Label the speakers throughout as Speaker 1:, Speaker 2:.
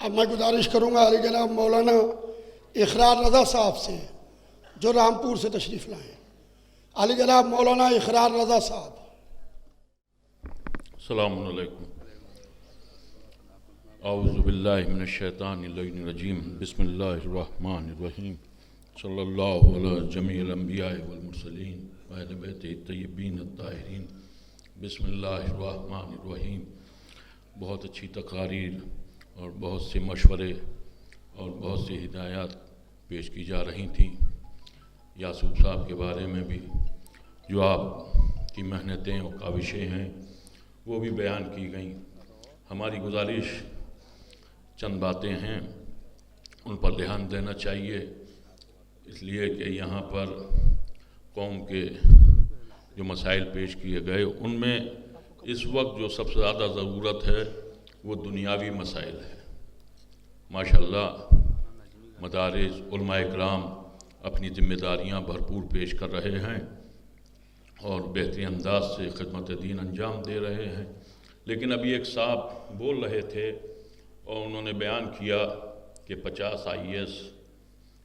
Speaker 1: اب میں گزارش کروں گا علی جناب مولانا اقرار رضا صاحب سے جو رامپور سے تشریف لائیں. علی جناب مولانا اقرار رضا صاحب.
Speaker 2: السلام علیکم. اعوذ باللہ من الشیطان اللعین الرجیم. بسم اللہ الرحمن الرحیم. صلی اللہ علی جمیع الانبیاء والمرسلین وآل بیتہ الطیبین الطاہرین. بسم اللہ الرحمن الرحیم. بہت اچھی تقاریر اور بہت سے مشورے اور بہت سی ہدایات پیش کی جا رہی تھیں. یاسوف صاحب کے بارے میں بھی جو آپ کی محنتیں اور کاوشیں ہیں وہ بھی بیان کی گئیں. ہماری گزارش چند باتیں ہیں ان پر دھیان دینا چاہیے، اس لیے کہ یہاں پر قوم کے جو مسائل پیش کیے گئے ان میں اس وقت جو سب سے زیادہ ضرورت ہے وہ دنیاوی مسائل ہے. ماشاءاللہ مدارس علماء اکرام اپنی ذمہ داریاں بھرپور پیش کر رہے ہیں اور بہترین انداز سے خدمت دین انجام دے رہے ہیں. لیکن ابھی ایک صاحب بول رہے تھے اور انہوں نے بیان کیا کہ 50 IAS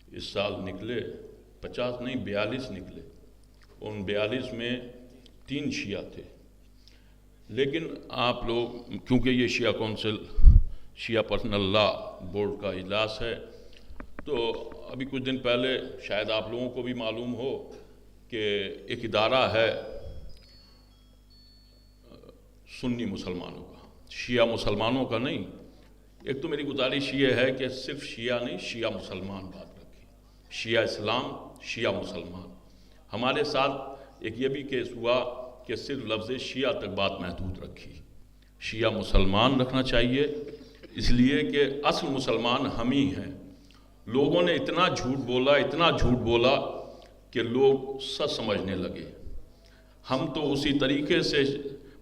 Speaker 2: اس سال نکلے. 50 نہیں 42 نکلے. ان 42 میں 3 شیعہ تھے. لیکن آپ لوگ کیونکہ یہ شیعہ کونسل شیعہ پرسنل لا بورڈ کا اجلاس ہے تو ابھی کچھ دن پہلے شاید آپ لوگوں کو بھی معلوم ہو کہ ایک ادارہ ہے سنی مسلمانوں کا، شیعہ مسلمانوں کا نہیں. ایک تو میری گزارش یہ ہے کہ صرف شیعہ نہیں شیعہ مسلمان بات رکھیں. شیعہ اسلام شیعہ مسلمان. ہمارے ساتھ ایک یہ بھی کیس ہوا کہ صرف لفظ شیعہ تک بات محدود رکھی. شیعہ مسلمان رکھنا چاہیے اس لیے کہ اصل مسلمان ہم ہی ہیں. لوگوں نے اتنا جھوٹ بولا کہ لوگ سچ سمجھنے لگے. ہم تو اسی طریقے سے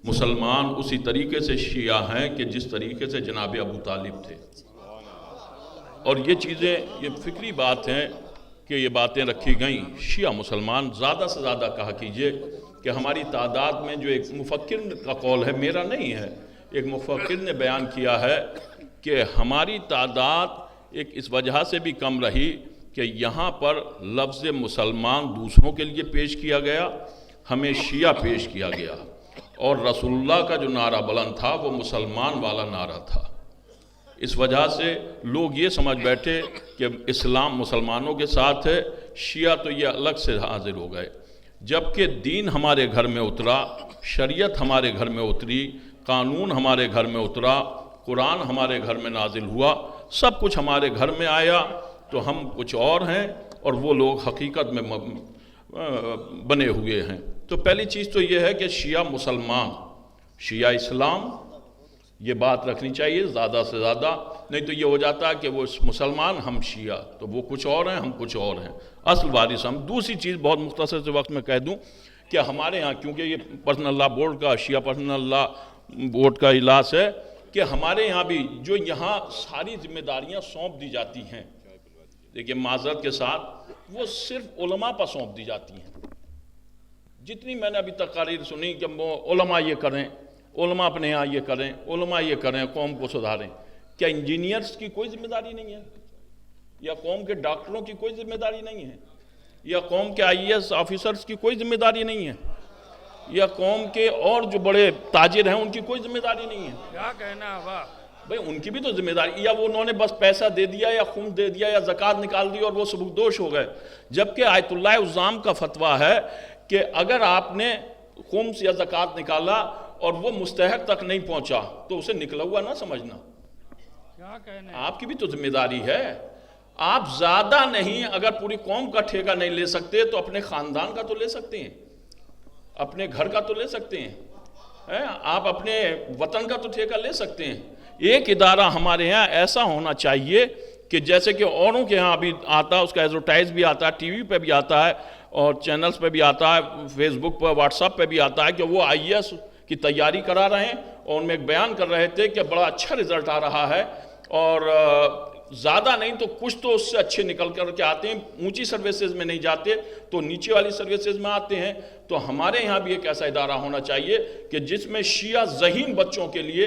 Speaker 2: مسلمان اسی طریقے سے شیعہ ہیں کہ جس طریقے سے جناب ابو طالب تھے. اور یہ چیزیں یہ فکری بات ہیں کہ یہ باتیں رکھی گئیں. شیعہ مسلمان زیادہ سے زیادہ کہا کیجئے کہ ہماری تعداد میں جو ایک مفکر کا قول ہے، میرا نہیں ہے، ایک مفکر نے بیان کیا ہے کہ ہماری تعداد ایک اس وجہ سے بھی کم رہی کہ یہاں پر لفظ مسلمان دوسروں کے لیے پیش کیا گیا، ہمیں شیعہ پیش کیا گیا. اور رسول اللہ کا جو نعرہ بلند تھا وہ مسلمان والا نعرہ تھا. اس وجہ سے لوگ یہ سمجھ بیٹھے کہ اسلام مسلمانوں کے ساتھ ہے، شیعہ تو یہ الگ سے حاضر ہو گئے. جبکہ دین ہمارے گھر میں اترا، شریعت ہمارے گھر میں اتری، قانون ہمارے گھر میں اترا، قرآن ہمارے گھر میں نازل ہوا، سب کچھ ہمارے گھر میں آیا تو ہم کچھ اور ہیں اور وہ لوگ حقیقت میں بنے ہوئے ہیں. تو پہلی چیز تو یہ ہے کہ شیعہ مسلمان شیعہ اسلام یہ بات رکھنی چاہیے زیادہ سے زیادہ. نہیں تو یہ ہو جاتا ہے کہ وہ مسلمان ہم شیعہ، تو وہ کچھ اور ہیں ہم کچھ اور ہیں، اصل وارث ہم. دوسری چیز بہت مختصر سے وقت میں کہہ دوں کہ ہمارے ہاں کیونکہ یہ پرسنل لا بورڈ کا شیعہ پرسنل لا بورڈ کا اجلاس ہے کہ ہمارے یہاں بھی جو یہاں ساری ذمہ داریاں سونپ دی جاتی ہیں، دیکھیے معذرت کے ساتھ وہ صرف علماء پر سونپ دی جاتی ہیں. جتنی میں نے ابھی تقاریر سنی کہ علماء یہ کریں، علماء اپنے یہاں یہ کریں، علماء یہ کریں، قوم کو سدھاریں. کیا انجینئرز کی کوئی ذمہ داری نہیں ہے؟ یا قوم کے ڈاکٹروں کی کوئی ذمہ داری نہیں ہے؟ یا قوم کے IAS آفیسرز کی کوئی ذمہ داری نہیں ہے؟ یا قوم کے اور جو بڑے تاجر ہیں ان کی کوئی ذمہ داری نہیں ہے؟
Speaker 3: کیا کہنا ہے واہ
Speaker 2: بھئی ان کی بھی تو ذمہ داری. یا وہ انہوں نے بس پیسہ دے دیا یا خون دے دیا یا زکوٰۃ نکال دی اور وہ سبکدوش ہو گئے. جبکہ آیت اللہ عزام کا فتویٰ ہے کہ اگر آپ نے خمس یا زکوٰۃ نکالا اور وہ مستحق تک نہیں پہنچا تو اسے نکلا ہوا نہ سمجھنا.
Speaker 3: کیا کہنا ہے.
Speaker 2: آپ کی بھی تو ذمہ داری ہے. آپ زیادہ نہیں، اگر پوری قوم کا ٹھیکہ نہیں لے سکتے تو اپنے خاندان کا تو لے سکتے ہیں، اپنے گھر کا تو لے سکتے ہیں، آپ اپنے وطن کا تو ٹھیکہ لے سکتے ہیں. ایک ادارہ ہمارے ہاں ایسا ہونا چاہیے کہ جیسے کہ اوروں کے ہاں ابھی آتا ہے، اس کا ایڈورٹائز بھی آتا ہے، ٹی وی پہ بھی آتا ہے اور چینلز پہ بھی آتا ہے، فیس بک پہ واٹس ایپ پہ بھی آتا ہے کہ وہ IAS کی تیاری کرا رہے ہیں اور ان میں ایک بیان کر رہے تھے کہ بڑا اچھا رزلٹ آ رہا ہے اور زیادہ نہیں تو کچھ تو اس سے اچھے نکل کر کے آتے ہیں. اونچی سروسز میں نہیں جاتے تو نیچے والی سروسز میں آتے ہیں. تو ہمارے یہاں بھی ایک ایسا ادارہ ہونا چاہیے کہ جس میں شیعہ ذہین بچوں کے لیے